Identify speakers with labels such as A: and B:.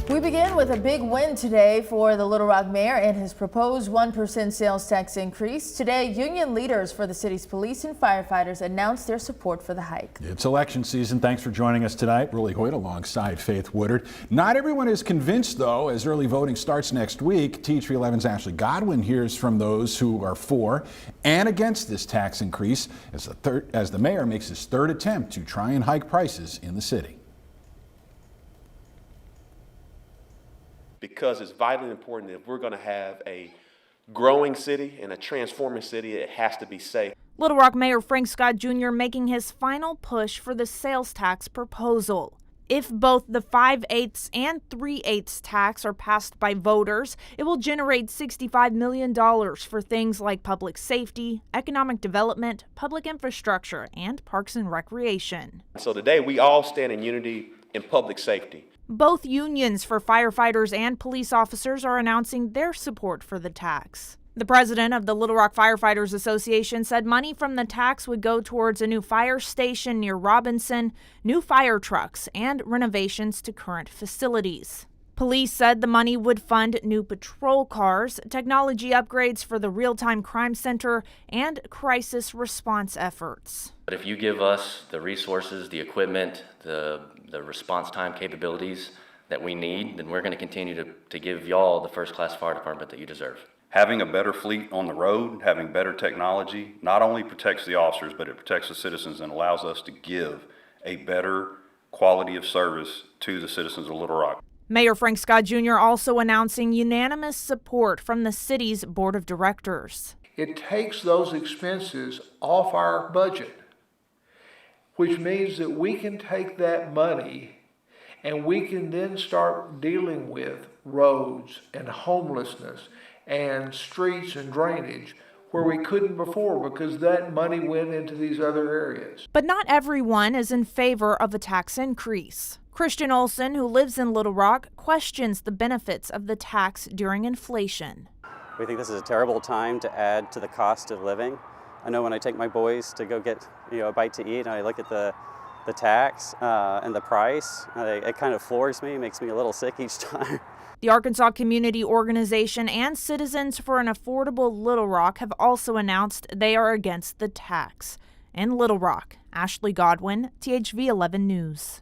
A: We begin with a big win today for the Little Rock mayor and his proposed 1% sales tax increase. Today, union leaders for the city's police and firefighters announced their support for the hike.
B: It's election season. Thanks for joining us tonight. Rolly Hoyt alongside Faith Woodard. Not everyone is convinced, though, as early voting starts next week. THV11's Ashley Godwin hears from those who are for and against this tax increase as the mayor makes his third attempt to try and hike prices in the city.
C: Because it's vitally important that if we're going to have a growing city and a transforming city, it has to be safe.
D: Little Rock Mayor Frank Scott Jr. making his final push for the sales tax proposal. If both the 5/8 and 3/8 tax are passed by voters, it will generate $65 million for things like public safety, economic development, public infrastructure, and parks and recreation.
C: So today we all stand in unity in public safety.
D: Both unions for firefighters and police officers are announcing their support for the tax. The president of the Little Rock Firefighters Association said money from the tax would go towards a new fire station near Robinson, new fire trucks, and renovations to current facilities. Police said the money would fund new patrol cars, technology upgrades for the real-time crime center, and crisis response efforts.
E: But if you give us the resources, the equipment, the response time capabilities that we need, then we're going to continue to give y'all the first-class fire department that you deserve.
F: Having a better fleet on the road, having better technology, not only protects the officers, but it protects the citizens and allows us to give a better quality of service to the citizens of Little Rock.
D: Mayor Frank Scott Jr. also announcing unanimous support from the city's board of directors.
G: It takes those expenses off our budget, which means that we can take that money and we can then start dealing with roads and homelessness and streets and drainage where we couldn't before because that money went into these other areas.
D: But not everyone is in favor of a tax increase. Christian Olson, who lives in Little Rock, questions the benefits of the tax during inflation.
H: We think this is a terrible time to add to the cost of living. I know when I take my boys to go get a bite to eat and I look at the tax and the price, it kind of floors me, makes me a little sick each time.
D: The Arkansas Community Organization and Citizens for an Affordable Little Rock have also announced they are against the tax. In Little Rock, Ashley Godwin, THV 11 News.